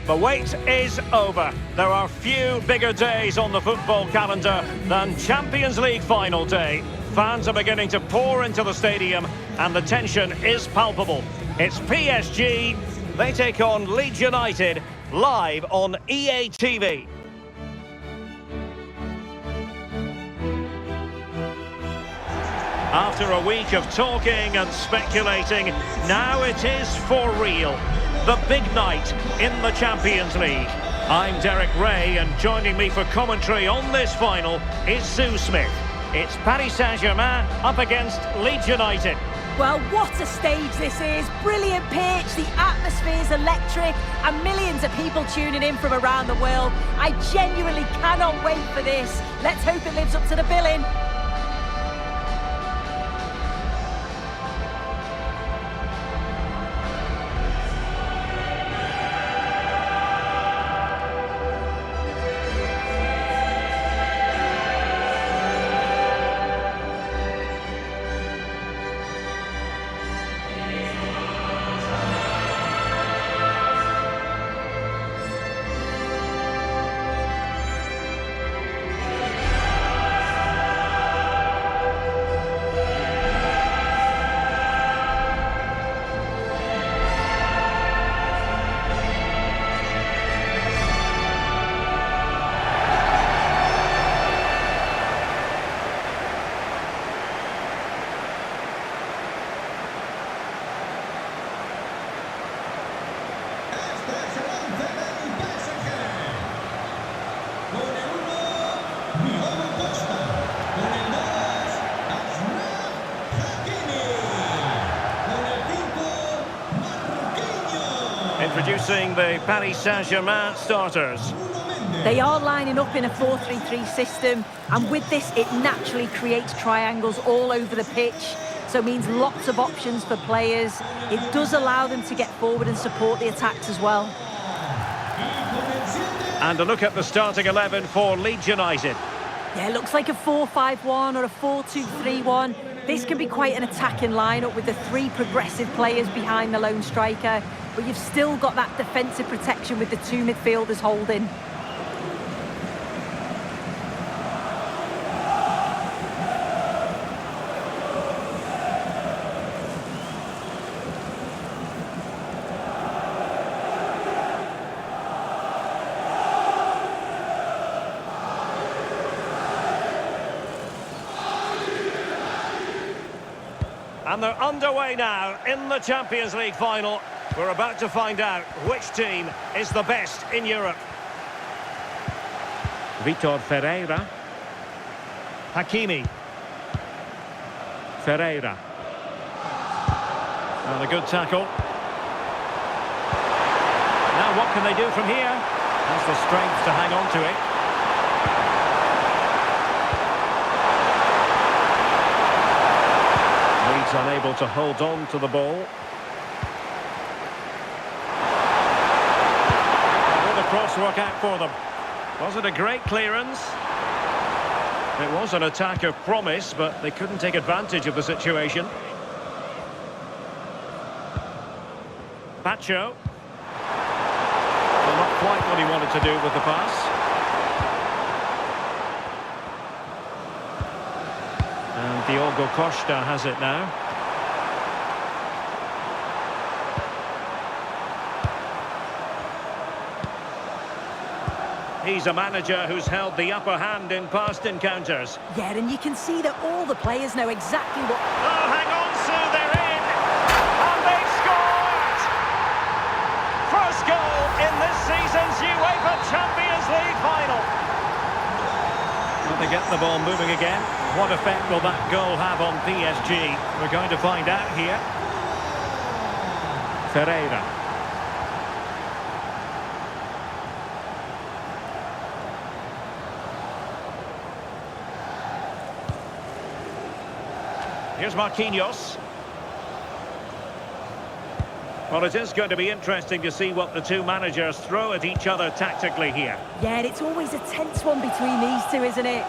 The wait is over. There are few bigger days on the football calendar than Champions League final day. Fans are beginning to pour into the stadium and the tension is palpable. It's PSG. They take on Leeds United live on EA TV. After a week of talking and speculating, now it is for real. The big night in the Champions League. I'm Derek Ray, and joining me for commentary on this final is Sue Smith. It's Paris Saint-Germain up against Leeds United. Well, what a stage this is. Brilliant pitch, the atmosphere's electric, and millions of people tuning in from around the world. I genuinely cannot wait for this. Let's hope it lives up to the billing. Introducing the Paris Saint-Germain starters. They are lining up in a 4-3-3 system, and with this it naturally creates triangles all over the pitch, so it means lots of options for players. It does allow them to get forward and support the attacks as well. And a look at the starting 11 for Leeds United. Yeah, it looks like a 4-5-1 or a 4-2-3-1. This can be quite an attacking lineup with the three progressive players behind the lone striker, but you've still got that defensive protection with the two midfielders holding. And they're underway now in the Champions League final. We're about to find out which team is the best in Europe. Vitor Ferreira. Hakimi. Ferreira. And a good tackle. Now what can they do from here? Has the strength to hang on to it. Leeds unable to hold on to the ball. Cross work out for them. Was it a great clearance? It was an attack of promise, but they couldn't take advantage of the situation. Pacho. Well, not quite what he wanted to do with the pass. And Diogo Costa has it now. He's a manager who's held the upper hand in past encounters. Yeah, and you can see that all the players know exactly what... Oh, hang on, Sue, they're in! And they've scored! First goal in this season's UEFA Champions League final. Will they get the ball moving again? What effect will that goal have on PSG? We're going to find out here. Ferreira. Here's Marquinhos. Well, it is going to be interesting to see what the two managers throw at each other tactically here. Yeah, it's always a tense one between these two, isn't it?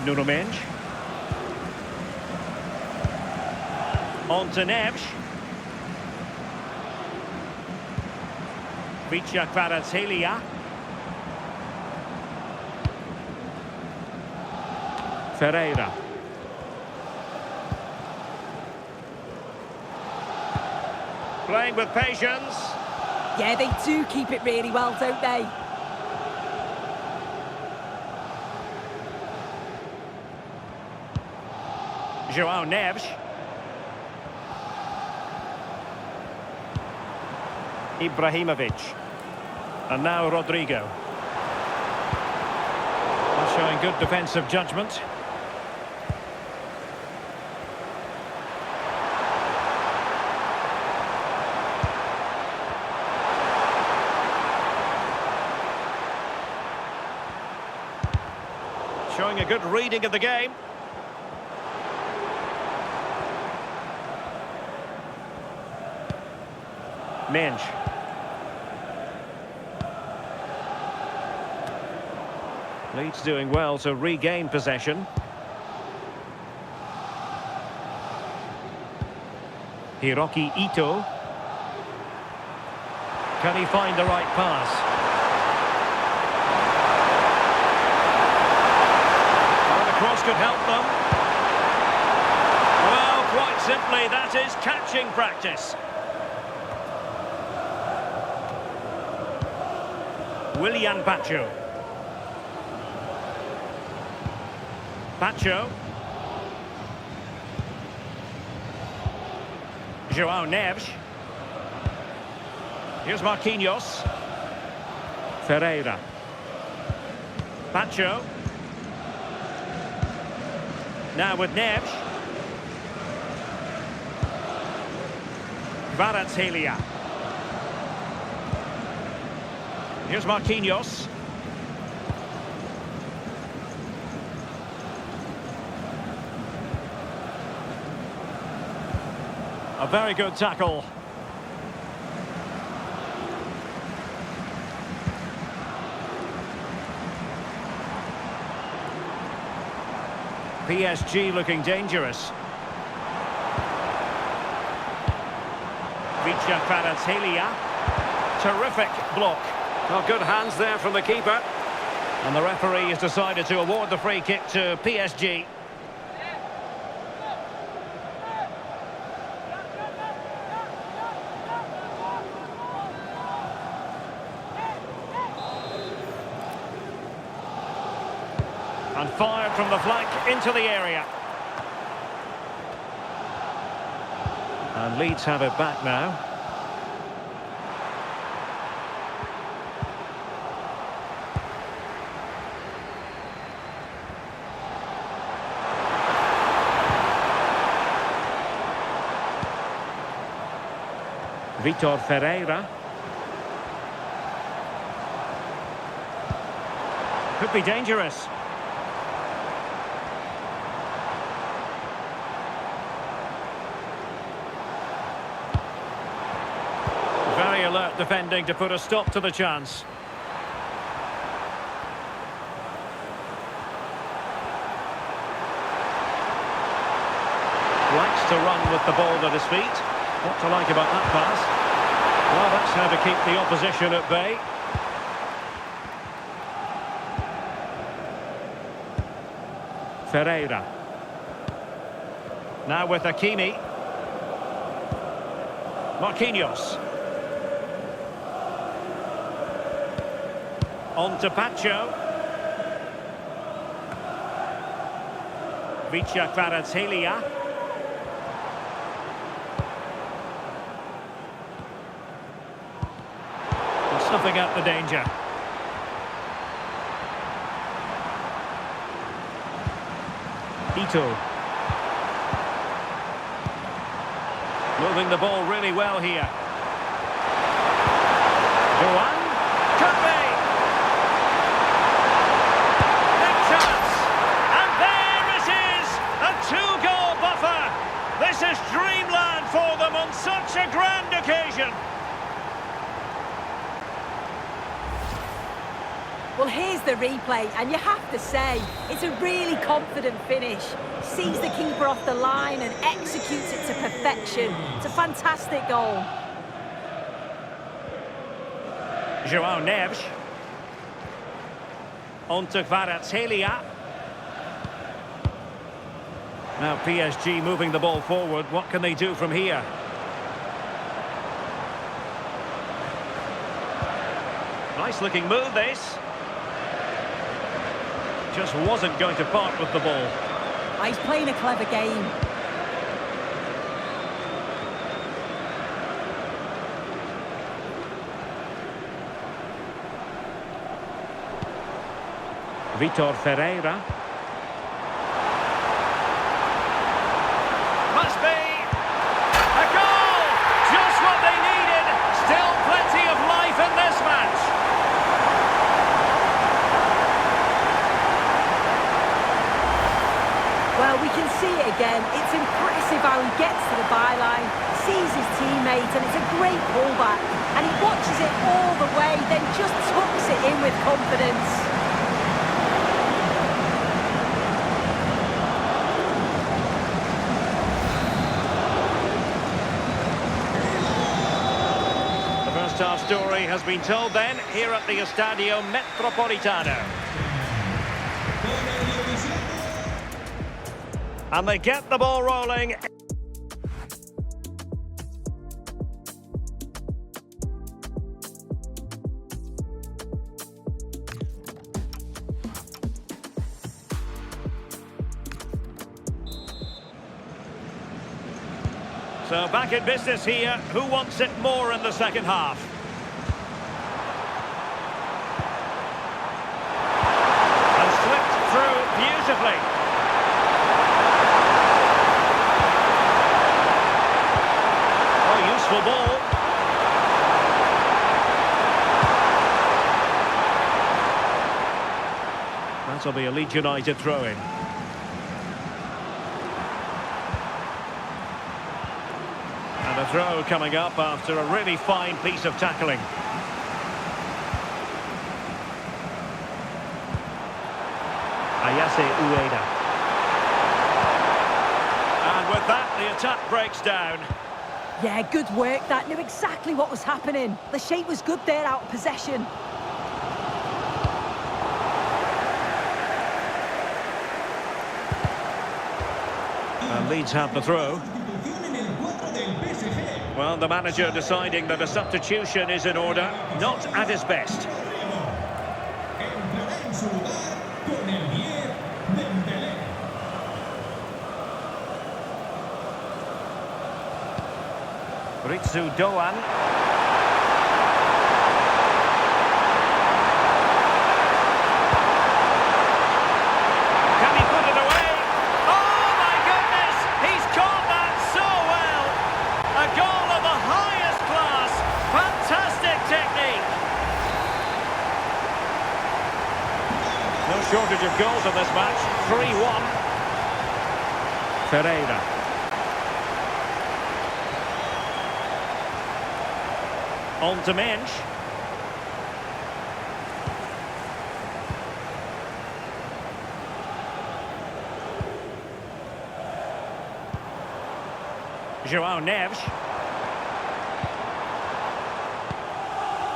Nuno Mendes. On to Neves. Vicha Kvaratskhelia. Ferreira. Playing with patience. Yeah, they do keep it really well, don't they? João Neves. Ibrahimovic. And now Rodrigo. Showing good defensive judgment. Showing a good reading of the game. Mensch. Leeds doing well to regain possession. Hiroki Ito. Can he find the right pass? Well, the cross could help them. Well, quite simply, that is catching practice. Willian Pacho. Pacho. João Neves. Here's Marquinhos. Ferreira. Pacho. Now with Neves. Kvaratskhelia. Here's Marquinhos. A very good tackle. PSG looking dangerous. Vicha Kvaratskhelia. Terrific block. Well, good hands there from the keeper. And the referee has decided to award the free kick to PSG. And fired from the flank into the area. And Leeds have it back now. Vitor Ferreira. Could be dangerous. Very alert defending to put a stop to the chance. Likes to run with the ball at his feet. What to like about that pass? Well, that's how to keep the opposition at bay. Ferreira. Now with Hakimi. Marquinhos. On to Pacho. Vicha Kvaratskhelia. Snuffing out the danger. Ito. Moving the ball really well here. Juan. Could be. Big chance. And there it is. A two-goal buffer. This is dreamland for them on such a grand occasion. Well, here's the replay, and you have to say, it's a really confident finish. Sees the keeper off the line and executes it to perfection. It's a fantastic goal. Joao Neves. On to Kvaratskhelia. Now PSG moving the ball forward. What can they do from here? Nice looking move, this. Just wasn't going to part with the ball. He's playing a clever game. Vitor Ferreira. Must be a goal! Just what they needed. Still plenty of life in this match. Well, we can see it again. It's impressive how he gets to the byline, sees his teammate, and it's a great pullback. And he watches it all the way, then just tucks it in with confidence. Our story has been told then here at the Estadio Metropolitano. And they get the ball rolling. So back in business here. Who wants it more in the second half? And slipped through beautifully. Oh, useful ball. That'll be a Leeds United throw-in. And a throw coming up after a really fine piece of tackling. Ayase Ueda. And with that, the attack breaks down. Yeah, good work. That knew exactly what was happening. The shape was good there out of possession. And Leeds have the throw. Well, the manager deciding that a substitution is in order, not at his best. Ritsu Doan. Can he put it away? Oh my goodness! He's caught that so well! A goal of the highest class! Fantastic technique! No shortage of goals in this match. 3-1. Ferreira. On to Mensch. Joao Neves.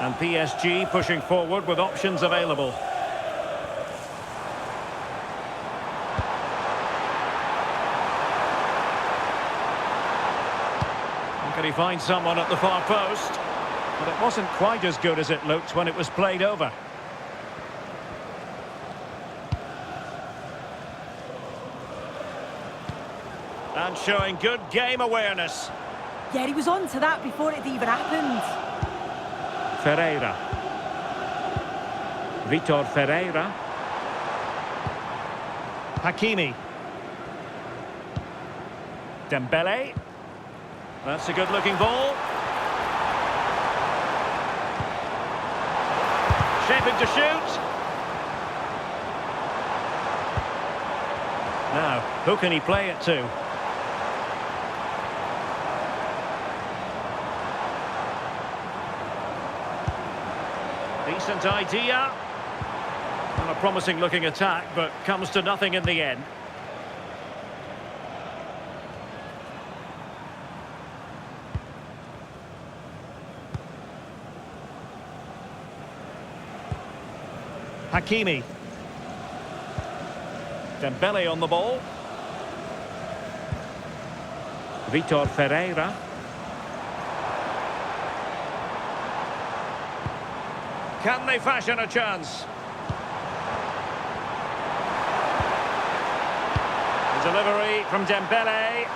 And PSG pushing forward with options available. And can he find someone at the far post? But it wasn't quite as good as it looked when it was played over. And showing good game awareness. Yeah, he was on to that before it even happened. Ferreira. Vitor Ferreira. Hakimi. Dembele. That's a good-looking ball. Shaping to shoot. Now, who can he play it to? Decent idea. Well, a promising looking attack, but comes to nothing in the end. Hakimi. Dembele on the ball. Vitor Ferreira. Can they fashion a chance? The delivery from Dembele.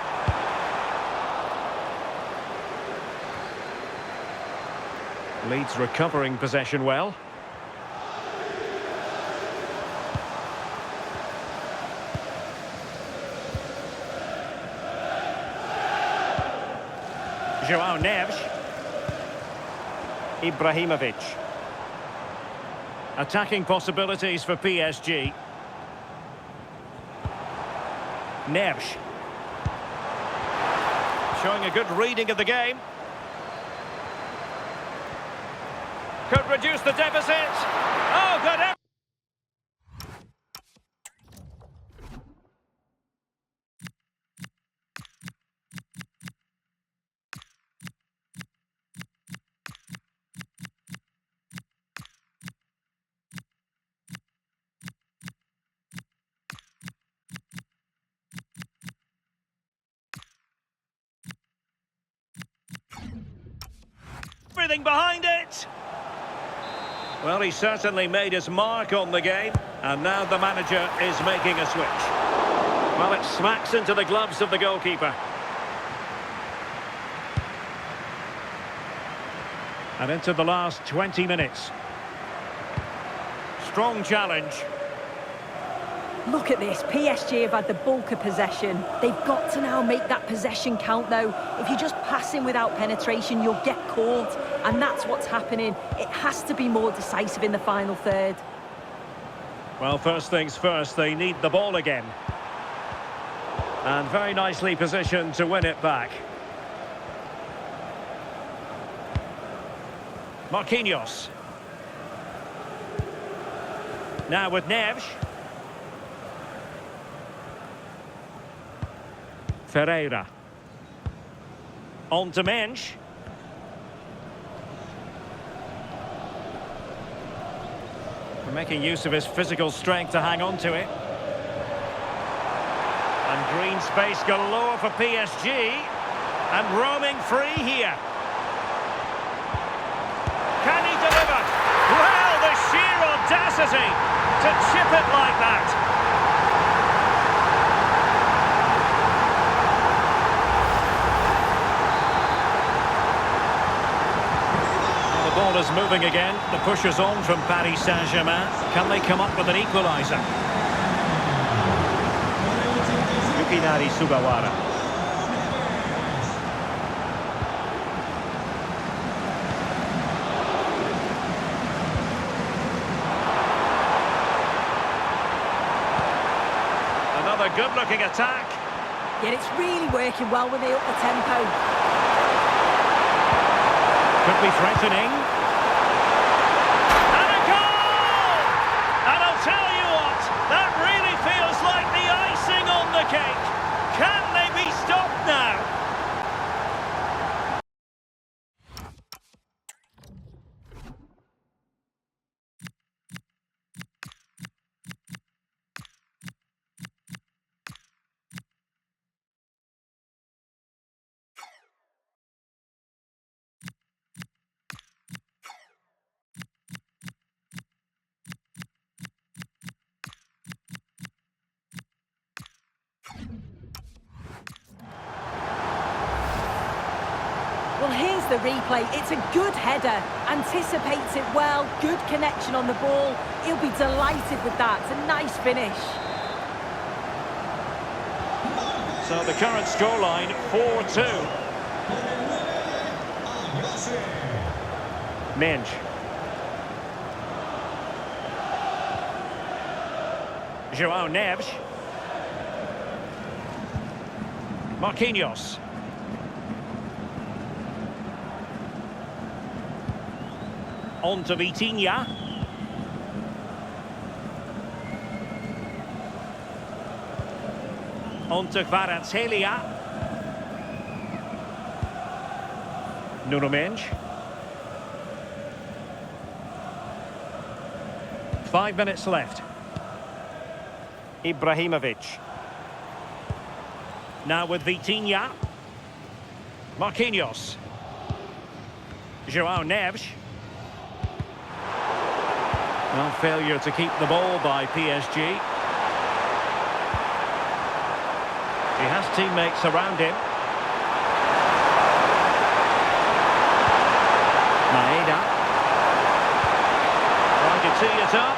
Leeds recovering possession well. João Neves. Ibrahimovic. Attacking possibilities for PSG. Neves. Showing a good reading of the game. Could reduce the deficit. Oh, good. Everything behind it. Well, he certainly made his mark on the game, and now the manager is making a switch. Well, it smacks into the gloves of the goalkeeper. And into the last 20 minutes. Strong challenge. Look at this, PSG have had the bulk of possession. They've got to now make that possession count though. If you're just passing without penetration, you'll get caught. And that's what's happening. It has to be more decisive in the final third. Well, first things first, they need the ball again. And very nicely positioned to win it back. Marquinhos. Now with Neves. Ferreira. On to Mensch. Making use of his physical strength to hang on to it. And green space galore for PSG. And roaming free here. Can he deliver? Well, the sheer audacity to chip it like that. Ball is moving again. The push is on from Paris Saint-Germain. Can they come up with an equaliser? Yukinaari Sugawara. Another good-looking attack. Yet it's really working well when they up the tempo. Could be threatening. And a goal! And I'll tell you what, that really feels like the icing on the cake. Can they be stopped now? Well, here's the replay. It's a good header. Anticipates it well. Good connection on the ball. He'll be delighted with that. It's a nice finish. So the current scoreline, 4-2. Mensch. João Neves. Marquinhos. On to Vitinha. On to Kvaratskhelia. Nuno Mendes. 5 minutes left. Ibrahimovic. Now with Vitinha. Marquinhos. João Neves. Well, failure to keep the ball by PSG. He has teammates around him. Maeda. Trying to tee it up.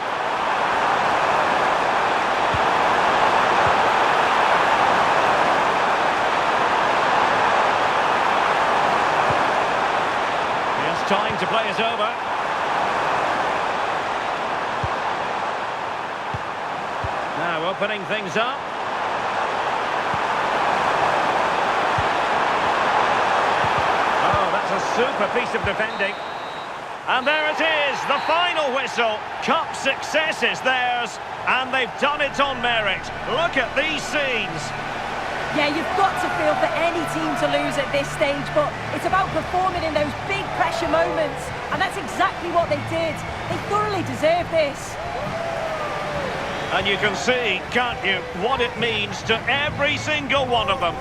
He has time to play it over. Now opening things up. Oh, that's a super piece of defending. And there it is, the final whistle. Cup success is theirs, and they've done it on merit. Look at these scenes. Yeah, you've got to feel for any team to lose at this stage, but it's about performing in those big pressure moments, and that's exactly what they did. They thoroughly deserve this. And you can see, can't you, what it means to every single one of them.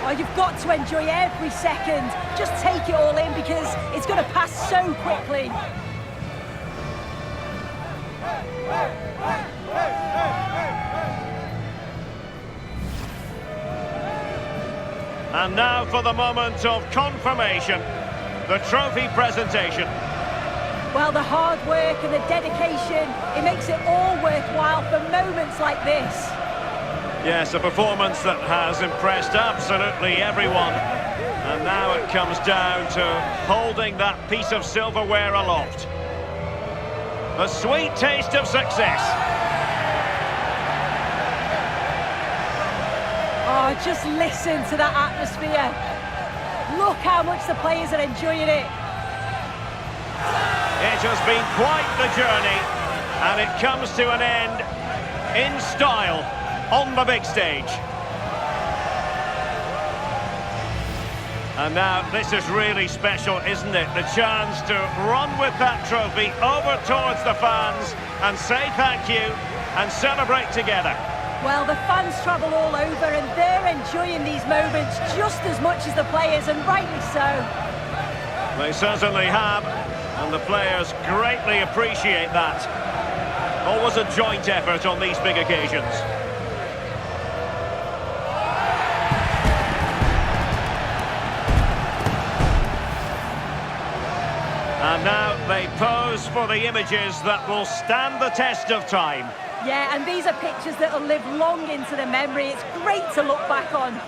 Oh, you've got to enjoy every second. Just take it all in because it's going to pass so quickly. And now for the moment of confirmation, the trophy presentation. Well, the hard work and the dedication, it makes it all worthwhile for moments like this. Yes, a performance that has impressed absolutely everyone. And now it comes down to holding that piece of silverware aloft. A sweet taste of success. Oh, just listen to that atmosphere. Look how much the players are enjoying it. It has been quite the journey, and it comes to an end in style on the big stage. And now this is really special, isn't it? The chance to run with that trophy over towards the fans and say thank you and celebrate together. Well, the fans travel all over and they're enjoying these moments just as much as the players, and rightly so. They certainly have, and the players greatly appreciate that. Always a joint effort on these big occasions. And now they pose for the images that will stand the test of time. Yeah, and these are pictures that will live long into the memory. It's great to look back on.